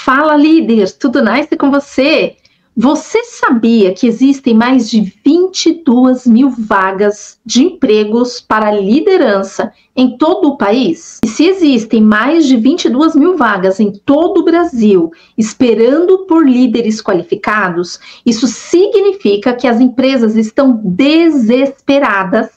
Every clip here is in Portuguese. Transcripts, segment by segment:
Fala, líder! Tudo nice com você? Você sabia que existem mais de 22 mil vagas de empregos para liderança em todo o país? E se existem mais de 22 mil vagas em todo o Brasil esperando por líderes qualificados, isso significa que as empresas estão desesperadas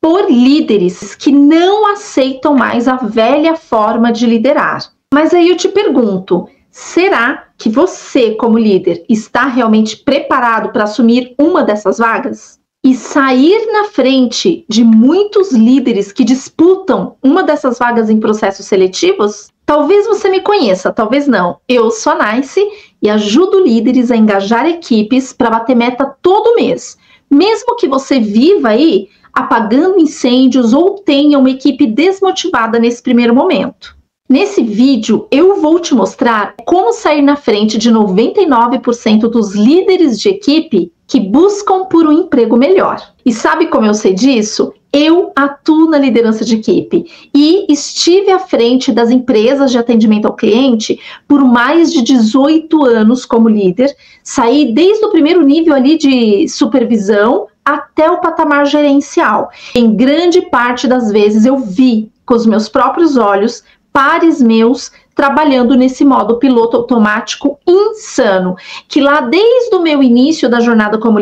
por líderes que não aceitam mais a velha forma de liderar. Mas aí eu te pergunto, será que você, como líder, está realmente preparado para assumir uma dessas vagas? E sair na frente de muitos líderes que disputam uma dessas vagas em processos seletivos? Talvez você me conheça, talvez não. Eu sou a Nice e ajudo líderes a engajar equipes para bater meta todo mês. Mesmo que você viva aí apagando incêndios ou tenha uma equipe desmotivada nesse primeiro momento. Nesse vídeo, eu vou te mostrar como sair na frente de 99% dos líderes de equipe que buscam por um emprego melhor. E sabe como eu sei disso? Eu atuo na liderança de equipe e estive à frente das empresas de atendimento ao cliente por mais de 18 anos como líder. Saí desde o primeiro nível ali de supervisão até o patamar gerencial. Em grande parte das vezes eu vi com os meus próprios olhos pares meus trabalhando nesse modo piloto automático insano, que lá desde o meu início da jornada como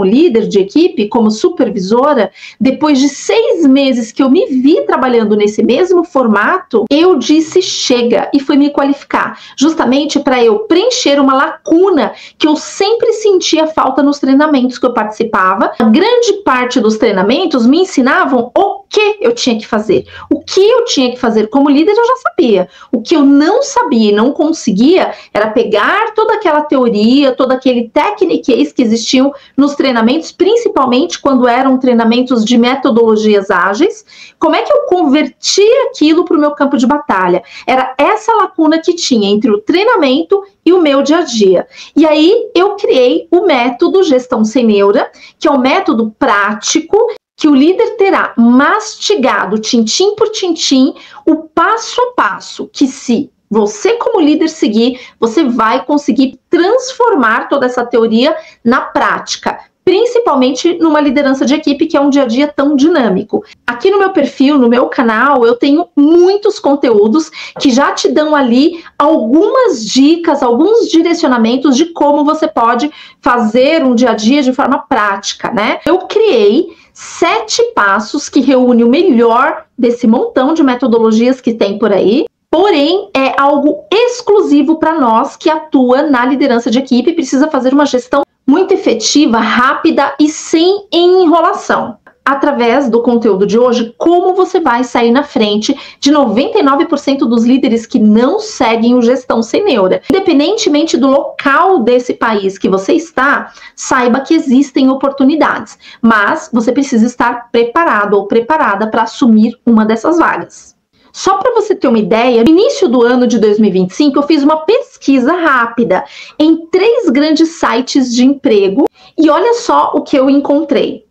líder de equipe, como supervisora, depois de 6 meses que eu me vi trabalhando nesse mesmo formato, eu disse chega e fui me qualificar, justamente para eu preencher uma lacuna que eu sempre sentia falta nos treinamentos que eu participava. A grande parte dos treinamentos me ensinavam o que eu tinha que fazer. O que eu tinha que fazer como líder eu já sabia. O que eu não sabia e não conseguia era pegar toda aquela teoria, todo aquele tecniquez que existiam nos treinamentos, principalmente quando eram treinamentos de metodologias ágeis. Como é que eu convertia aquilo para o meu campo de batalha? Era essa lacuna que tinha entre o treinamento e o meu dia a dia. E aí eu criei o método Gestão Sem Neura, que é um método prático que o líder terá mastigado, tintim por tintim, o passo a passo, que se você como líder seguir, você vai conseguir transformar toda essa teoria na prática, principalmente numa liderança de equipe que é um dia a dia tão dinâmico. Aqui no meu perfil, no meu canal, eu tenho muitos conteúdos que já te dão ali algumas dicas, alguns direcionamentos de como você pode fazer um dia a dia de forma prática, né? Eu criei 7 passos que reúnem o melhor desse montão de metodologias que tem por aí. Porém, é algo exclusivo para nós que atua na liderança de equipe e precisa fazer uma gestão muito efetiva, rápida e sem enrolação. Através do conteúdo de hoje, como você vai sair na frente de 99% dos líderes que não seguem o Gestão Sem Neura. Independentemente do local desse país que você está, saiba que existem oportunidades, mas você precisa estar preparado ou preparada para assumir uma dessas vagas. Só para você ter uma ideia, no início do ano de 2025, eu fiz uma pesquisa rápida em 3 grandes sites de emprego e olha só o que eu encontrei.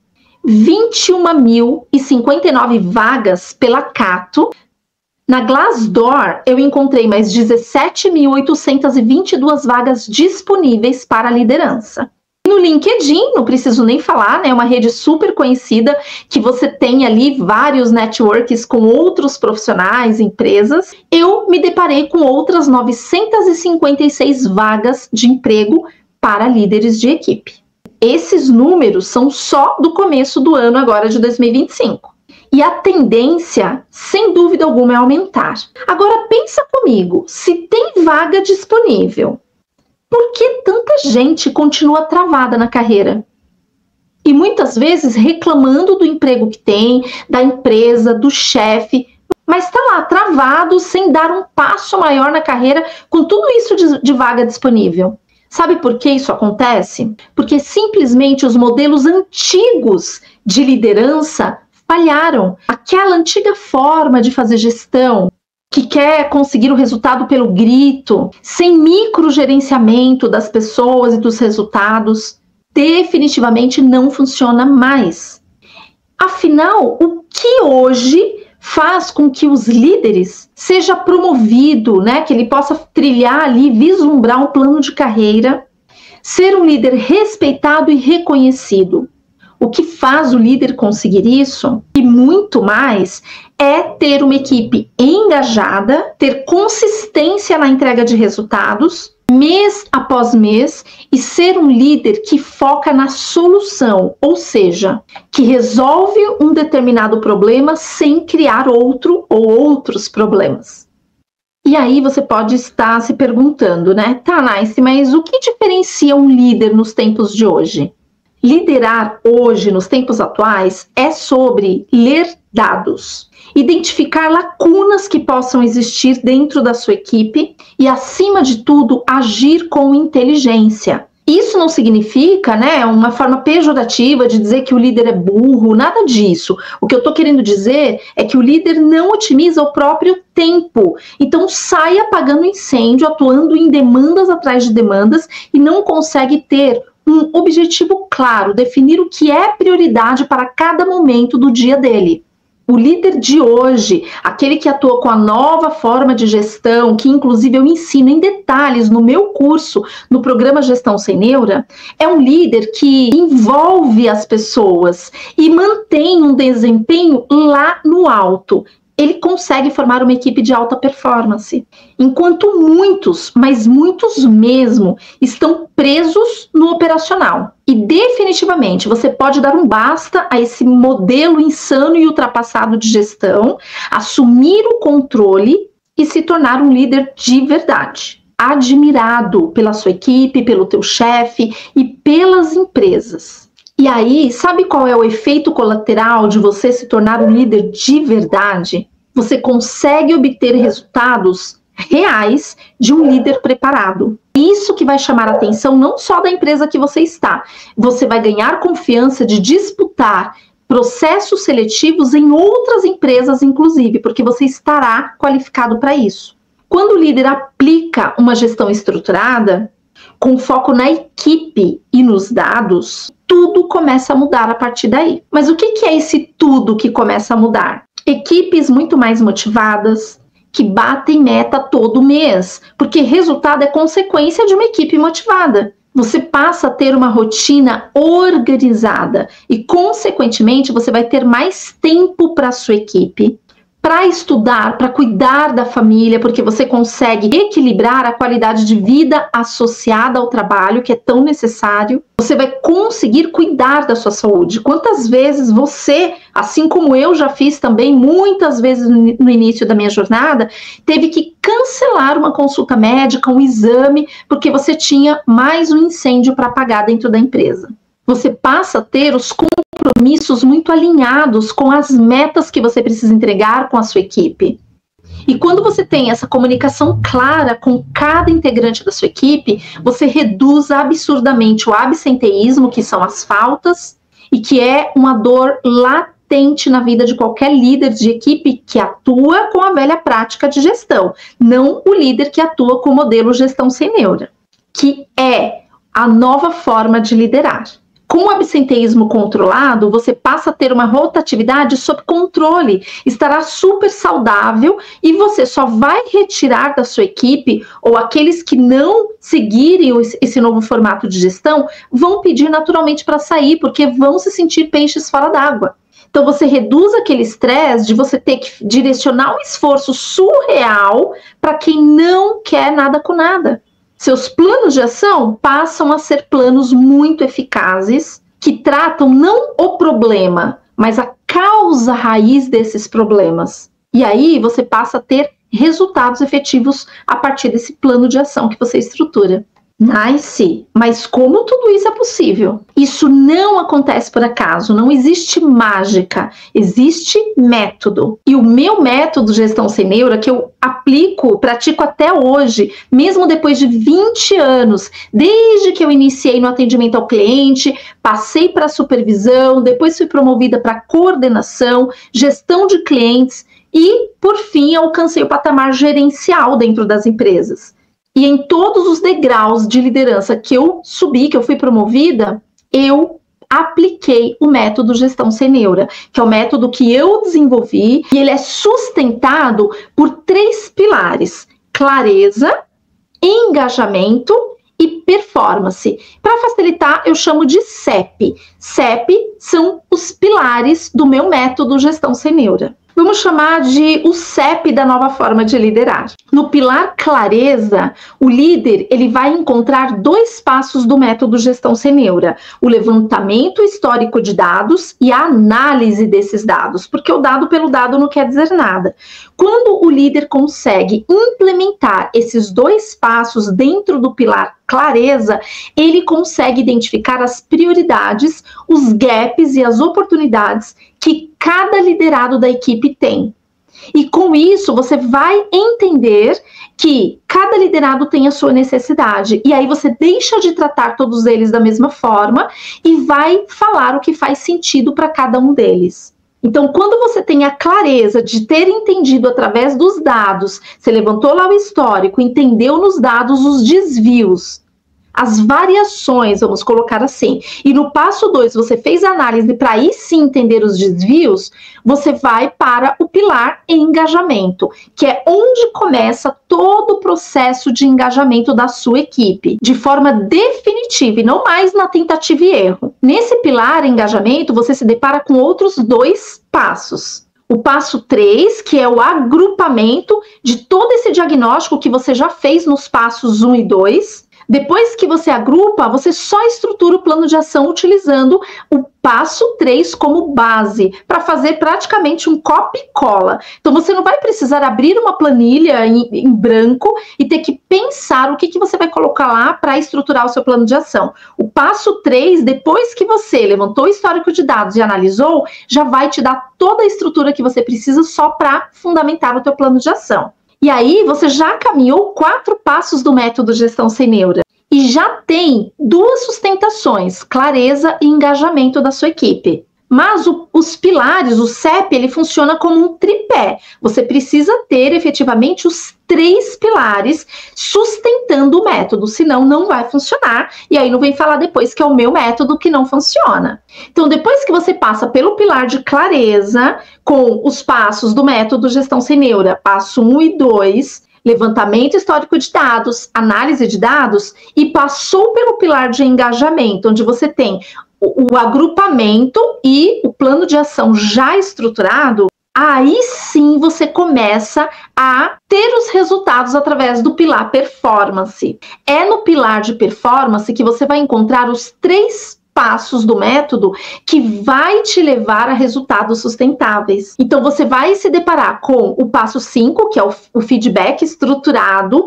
21.059 vagas pela Cato. Na Glassdoor, eu encontrei mais 17.822 vagas disponíveis para liderança. No LinkedIn, não preciso nem falar, né? É uma rede super conhecida que você tem ali vários networks com outros profissionais, empresas. Eu me deparei com outras 956 vagas de emprego para líderes de equipe. Esses números são só do começo do ano agora de 2025. E a tendência, sem dúvida alguma, é aumentar. Agora pensa comigo, se tem vaga disponível, por que tanta gente continua travada na carreira? E muitas vezes reclamando do emprego que tem, da empresa, do chefe, mas está lá travado sem dar um passo maior na carreira com tudo isso de vaga disponível. Sabe por que isso acontece? Porque simplesmente os modelos antigos de liderança falharam. Aquela antiga forma de fazer gestão, que quer conseguir o resultado pelo grito, sem microgerenciamento das pessoas e dos resultados, definitivamente não funciona mais. Afinal, o que hoje faz com que os líderes seja promovido, né, que ele possa trilhar ali, vislumbrar um plano de carreira, ser um líder respeitado e reconhecido. O que faz o líder conseguir isso, e muito mais, é ter uma equipe engajada, ter consistência na entrega de resultados, mês após mês, e ser um líder que foca na solução, ou seja, que resolve um determinado problema sem criar outro ou outros problemas. E aí você pode estar se perguntando, né? Tá, Nice, mas o que diferencia um líder nos tempos de hoje? Liderar hoje, nos tempos atuais, é sobre ler dados, identificar lacunas que possam existir dentro da sua equipe e, acima de tudo, agir com inteligência. Isso não significa, né, uma forma pejorativa de dizer que o líder é burro, nada disso. O que eu estou querendo dizer é que o líder não otimiza o próprio tempo. Então sai apagando incêndio, atuando em demandas atrás de demandas e não consegue ter um objetivo claro, definir o que é prioridade para cada momento do dia dele. O líder de hoje, aquele que atua com a nova forma de gestão, que inclusive eu ensino em detalhes no meu curso, no programa Gestão Sem Neura, é um líder que envolve as pessoas e mantém um desempenho lá no alto. Ele consegue formar uma equipe de alta performance, enquanto muitos, mas muitos mesmo, estão presos no operacional. E definitivamente você pode dar um basta a esse modelo insano e ultrapassado de gestão, assumir o controle e se tornar um líder de verdade, admirado pela sua equipe, pelo teu chefe e pelas empresas. E aí, sabe qual é o efeito colateral de você se tornar um líder de verdade? Você consegue obter resultados reais de um líder preparado. Isso que vai chamar a atenção não só da empresa que você está. Você vai ganhar confiança de disputar processos seletivos em outras empresas, inclusive, porque você estará qualificado para isso. Quando o líder aplica uma gestão estruturada, com foco na equipe e nos dados, tudo começa a mudar a partir daí. Mas o que é esse tudo que começa a mudar? Equipes muito mais motivadas, que batem meta todo mês, porque resultado é consequência de uma equipe motivada. Você passa a ter uma rotina organizada e, consequentemente, você vai ter mais tempo para a sua equipe, para estudar, para cuidar da família, porque você consegue equilibrar a qualidade de vida associada ao trabalho, que é tão necessário. Você vai conseguir cuidar da sua saúde. Quantas vezes você, assim como eu já fiz também, muitas vezes no início da minha jornada, teve que cancelar uma consulta médica, um exame, porque você tinha mais um incêndio para apagar dentro da empresa. Você passa a ter os compromissos muito alinhados com as metas que você precisa entregar com a sua equipe. E quando você tem essa comunicação clara com cada integrante da sua equipe, você reduz absurdamente o absenteísmo, que são as faltas, e que é uma dor latente na vida de qualquer líder de equipe que atua com a velha prática de gestão, não o líder que atua com o modelo Gestão Sem Neura, que é a nova forma de liderar. Com o absenteísmo controlado, você passa a ter uma rotatividade sob controle, estará super saudável e você só vai retirar da sua equipe, ou aqueles que não seguirem esse novo formato de gestão, vão pedir naturalmente para sair, porque vão se sentir peixes fora d'água. Então você reduz aquele estresse de você ter que direcionar um esforço surreal para quem não quer nada com nada. Seus planos de ação passam a ser planos muito eficazes, que tratam não o problema, mas a causa raiz desses problemas. E aí você passa a ter resultados efetivos a partir desse plano de ação que você estrutura. Nice, mas como tudo isso é possível? Isso não acontece por acaso, não existe mágica, existe método. E o meu método Gestão Sem Neura, que eu aplico, pratico até hoje, mesmo depois de 20 anos, desde que eu iniciei no atendimento ao cliente, passei para supervisão, depois fui promovida para coordenação, gestão de clientes e, por fim, alcancei o patamar gerencial dentro das empresas. E em todos os degraus de liderança que eu subi, que eu fui promovida, eu apliquei o método Gestão Sem Neura, que é o método que eu desenvolvi, e ele é sustentado por 3 pilares: clareza, engajamento e performance. Para facilitar, eu chamo de CEP. CEP são os pilares do meu método Gestão Sem Neura. Vamos chamar de o CEP da nova forma de liderar. No pilar clareza, o líder ele vai encontrar 2 passos do método Gestão Sem Neura: o levantamento histórico de dados e a análise desses dados, porque o dado pelo dado não quer dizer nada. Quando o líder consegue implementar esses 2 passos dentro do pilar clareza, ele consegue identificar as prioridades, os gaps e as oportunidades que cada liderado da equipe tem. E com isso, você vai entender que cada liderado tem a sua necessidade. E aí você deixa de tratar todos eles da mesma forma e vai falar o que faz sentido para cada um deles. Então, quando você tem a clareza de ter entendido através dos dados, você levantou lá o histórico, entendeu nos dados os desvios, as variações, vamos colocar assim, e no passo 2 você fez a análise para aí sim entender os desvios, você vai para o pilar engajamento, que é onde começa todo o processo de engajamento da sua equipe, de forma definitiva e não mais na tentativa e erro. Nesse pilar engajamento, você se depara com outros 2 passos. O passo 3, que é o agrupamento de todo esse diagnóstico que você já fez nos passos 1 e 2. Depois que você agrupa, você só estrutura o plano de ação utilizando o passo 3 como base, para fazer praticamente um copia e cola. Então você não vai precisar abrir uma planilha em branco e ter que pensar o que você vai colocar lá para estruturar o seu plano de ação. O passo 3, depois que você levantou o histórico de dados e analisou, já vai te dar toda a estrutura que você precisa só para fundamentar o teu plano de ação. E aí você já caminhou 4 passos do método Gestão Sem Neura e já tem 2 sustentações: clareza e engajamento da sua equipe. Mas os pilares, o CEP, ele funciona como um tripé. Você precisa ter efetivamente os 3 pilares sustentando o método, senão não vai funcionar. E aí não vem falar depois que é o meu método que não funciona. Então, depois que você passa pelo pilar de clareza, com os passos do método Gestão Sem Neura, passo 1 e 2, levantamento histórico de dados, análise de dados, e passou pelo pilar de engajamento, onde você tem o agrupamento e o plano de ação já estruturado, aí sim você começa a ter os resultados através do pilar performance. É no pilar de performance que você vai encontrar os 3 passos do método que vai te levar a resultados sustentáveis. Então você vai se deparar com o passo 5, que é o feedback estruturado,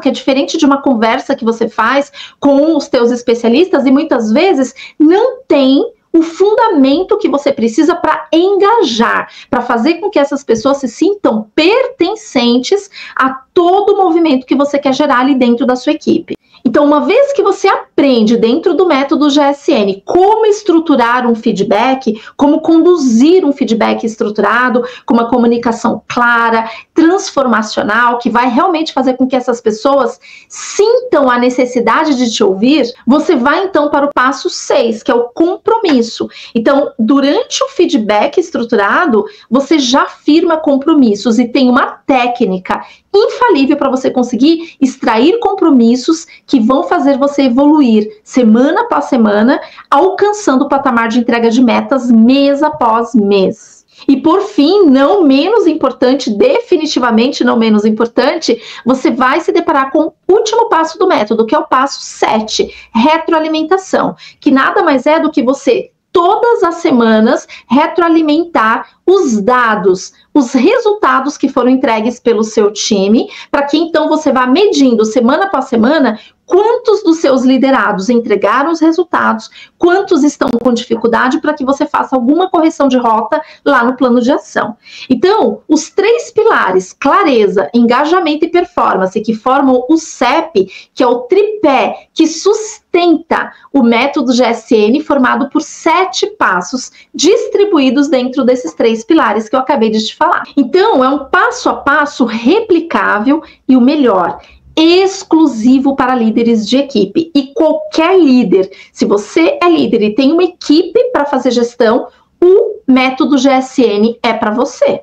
que é diferente de uma conversa que você faz com os teus especialistas e muitas vezes não tem o fundamento que você precisa para engajar, para fazer com que essas pessoas se sintam pertencentes a todo o movimento que você quer gerar ali dentro da sua equipe. Então, uma vez que você aprende dentro do método GSN como estruturar um feedback, como conduzir um feedback estruturado, com uma comunicação clara, transformacional, que vai realmente fazer com que essas pessoas sintam a necessidade de te ouvir, você vai então para o passo 6, que é o compromisso. Então, durante o feedback estruturado, você já firma compromissos e tem uma técnica infalível para você conseguir extrair compromissos que vão fazer você evoluir semana após semana, alcançando o patamar de entrega de metas mês após mês. E por fim, não menos importante, definitivamente não menos importante, você vai se deparar com o último passo do método, que é o passo 7, retroalimentação, que nada mais é do que você todas as semanas retroalimentar os dados, os resultados que foram entregues pelo seu time, para que então você vá medindo semana após semana quantos dos seus liderados entregaram os resultados, quantos estão com dificuldade, para que você faça alguma correção de rota lá no plano de ação. Então, os 3 pilares, clareza, engajamento e performance, que formam o CEP, que é o tripé que sustenta o método GSN, formado por 7 passos distribuídos dentro desses 3 pilares que eu acabei de te falar. Então, é um passo a passo replicável e o melhor, exclusivo para líderes de equipe. E qualquer líder, se você é líder e tem uma equipe para fazer gestão, o método GSN é para você.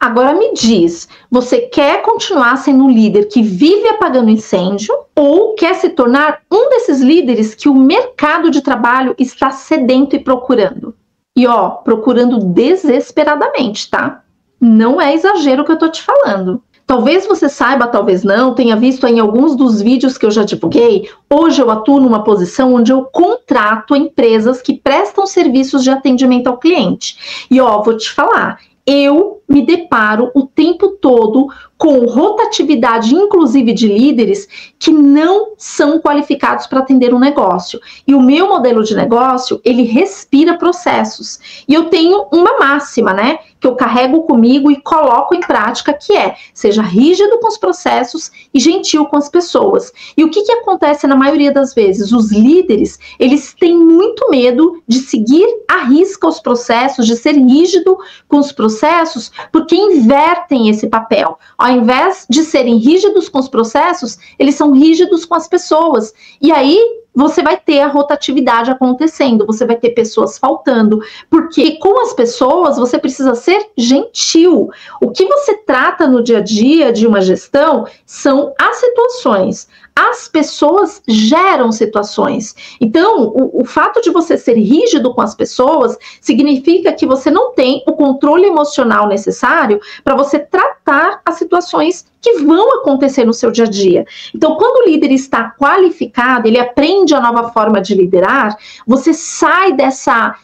Agora me diz, você quer continuar sendo um líder que vive apagando incêndio ou quer se tornar um desses líderes que o mercado de trabalho está sedento e procurando? E ó, procurando desesperadamente, tá? Não é exagero o que eu tô te falando. Talvez você saiba, talvez não, tenha visto em alguns dos vídeos que eu já divulguei, hoje eu atuo numa posição onde eu contrato empresas que prestam serviços de atendimento ao cliente. E ó, vou te falar, eu me deparo o tempo todo com rotatividade, inclusive de líderes, que não são qualificados para atender um negócio. E o meu modelo de negócio, ele respira processos. E eu tenho uma máxima, né, que eu carrego comigo e coloco em prática, que é, seja rígido com os processos e gentil com as pessoas. E o que acontece na maioria das vezes? Os líderes, eles têm muito medo de seguir à risca os processos, de ser rígido com os processos, porque invertem esse papel. Ao invés de serem rígidos com os processos, eles são rígidos com as pessoas. E aí você vai ter a rotatividade acontecendo, você vai ter pessoas faltando, porque com as pessoas você precisa ser gentil. O que você trata no dia a dia de uma gestão são as situações. As pessoas geram situações. Então, o fato de você ser rígido com as pessoas significa que você não tem o controle emocional necessário para você tratar as situações que vão acontecer no seu dia a dia. Então, quando o líder está qualificado, ele aprende a nova forma de liderar, você sai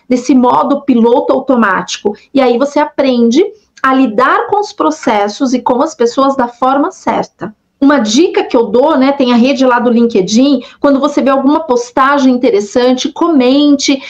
desse modo piloto automático e aí você aprende a lidar com os processos e com as pessoas da forma certa. Uma dica que eu dou, né, tem a rede lá do LinkedIn, quando você vê alguma postagem interessante, comente,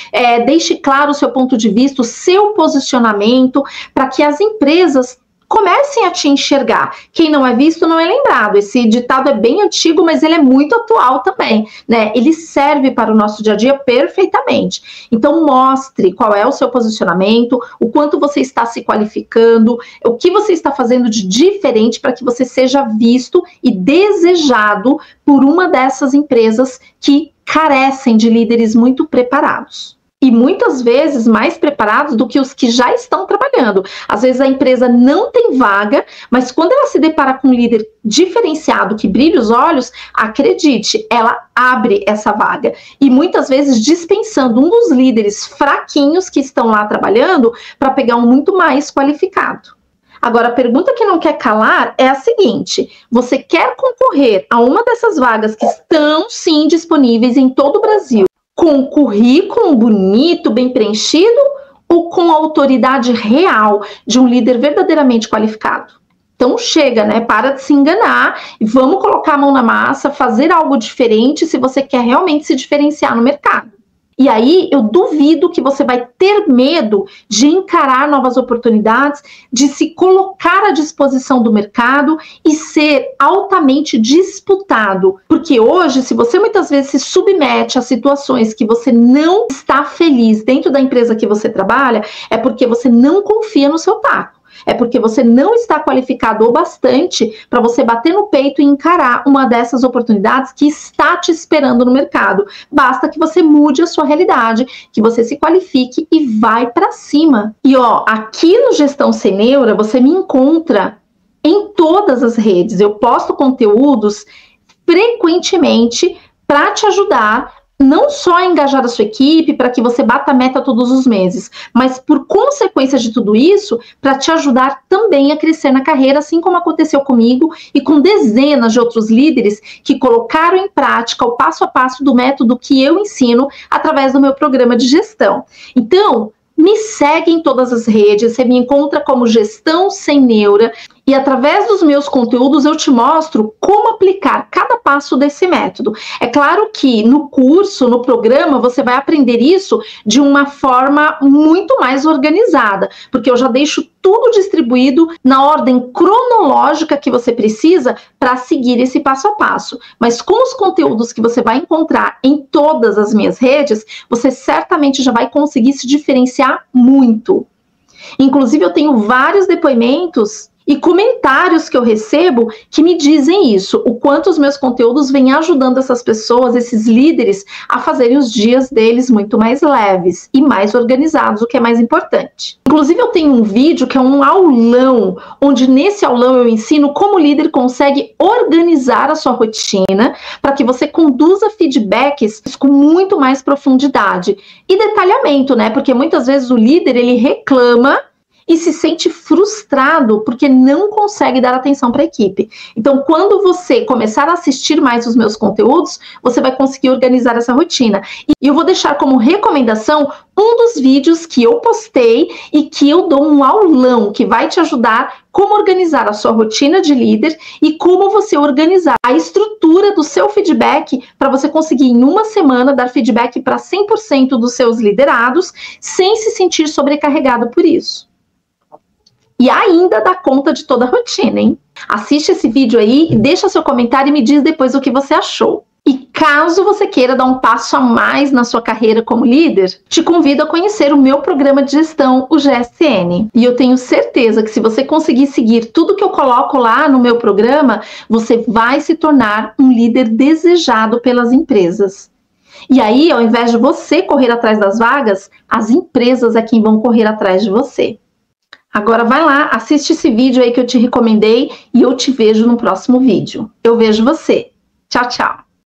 deixe claro o seu ponto de vista, o seu posicionamento, para que as empresas comecem a te enxergar. Quem não é visto não é lembrado. Esse ditado é bem antigo, mas ele é muito atual também, né? Ele serve para o nosso dia a dia perfeitamente. Então mostre qual é o seu posicionamento, o quanto você está se qualificando, o que você está fazendo de diferente para que você seja visto e desejado por uma dessas empresas que carecem de líderes muito preparados. E muitas vezes mais preparados do que os que já estão trabalhando. Às vezes a empresa não tem vaga, mas quando ela se depara com um líder diferenciado que brilha os olhos, acredite, ela abre essa vaga. E muitas vezes dispensando um dos líderes fraquinhos que estão lá trabalhando para pegar um muito mais qualificado. Agora, a pergunta que não quer calar é a seguinte: você quer concorrer a uma dessas vagas que estão sim disponíveis em todo o Brasil, com um currículo bonito, bem preenchido, ou com a autoridade real de um líder verdadeiramente qualificado? Então chega, né? Para de se enganar e vamos colocar a mão na massa, fazer algo diferente se você quer realmente se diferenciar no mercado. E aí eu duvido que você vai ter medo de encarar novas oportunidades, de se colocar à disposição do mercado e ser altamente disputado. Porque hoje, se você muitas vezes se submete a situações que você não está feliz dentro da empresa que você trabalha, é porque você não confia no seu taco. É porque você não está qualificado o bastante para você bater no peito e encarar uma dessas oportunidades que está te esperando no mercado. Basta que você mude a sua realidade, que você se qualifique e vai para cima. E ó, aqui no Gestão Sem Neura, você me encontra em todas as redes. Eu posto conteúdos frequentemente para te ajudar não só a engajar a sua equipe para que você bata a meta todos os meses, mas por consequência de tudo isso, para te ajudar também a crescer na carreira, assim como aconteceu comigo e com dezenas de outros líderes que colocaram em prática o passo a passo do método que eu ensino através do meu programa de gestão. Então, me segue em todas as redes, você me encontra como Gestão Sem Neura e através dos meus conteúdos eu te mostro como aplicar cada passo desse método. É claro que no curso, no programa, você vai aprender isso de uma forma muito mais organizada, porque eu já deixo tudo distribuído na ordem cronológica que você precisa para seguir esse passo a passo. Mas com os conteúdos que você vai encontrar em todas as minhas redes, você certamente já vai conseguir se diferenciar muito. Inclusive, eu tenho vários depoimentos e comentários que eu recebo que me dizem isso, o quanto os meus conteúdos vêm ajudando essas pessoas, esses líderes, a fazerem os dias deles muito mais leves e mais organizados, o que é mais importante. Inclusive, eu tenho um vídeo que é um aulão, onde nesse aulão eu ensino como o líder consegue organizar a sua rotina para que você conduza feedbacks com muito mais profundidade e detalhamento, né? Porque muitas vezes o líder, ele reclama e se sente frustrado porque não consegue dar atenção para a equipe. Então, quando você começar a assistir mais os meus conteúdos, você vai conseguir organizar essa rotina. E eu vou deixar como recomendação um dos vídeos que eu postei e que eu dou um aulão que vai te ajudar como organizar a sua rotina de líder e como você organizar a estrutura do seu feedback para você conseguir em uma semana dar feedback para 100% dos seus liderados sem se sentir sobrecarregado por isso. E ainda dá conta de toda a rotina, hein? Assiste esse vídeo aí, deixa seu comentário e me diz depois o que você achou. E caso você queira dar um passo a mais na sua carreira como líder, te convido a conhecer o meu programa de gestão, o GSN. E eu tenho certeza que se você conseguir seguir tudo que eu coloco lá no meu programa, você vai se tornar um líder desejado pelas empresas. E aí, ao invés de você correr atrás das vagas, as empresas é quem vão correr atrás de você. Agora vai lá, assiste esse vídeo aí que eu te recomendei e eu te vejo no próximo vídeo. Eu vejo você. Tchau, tchau.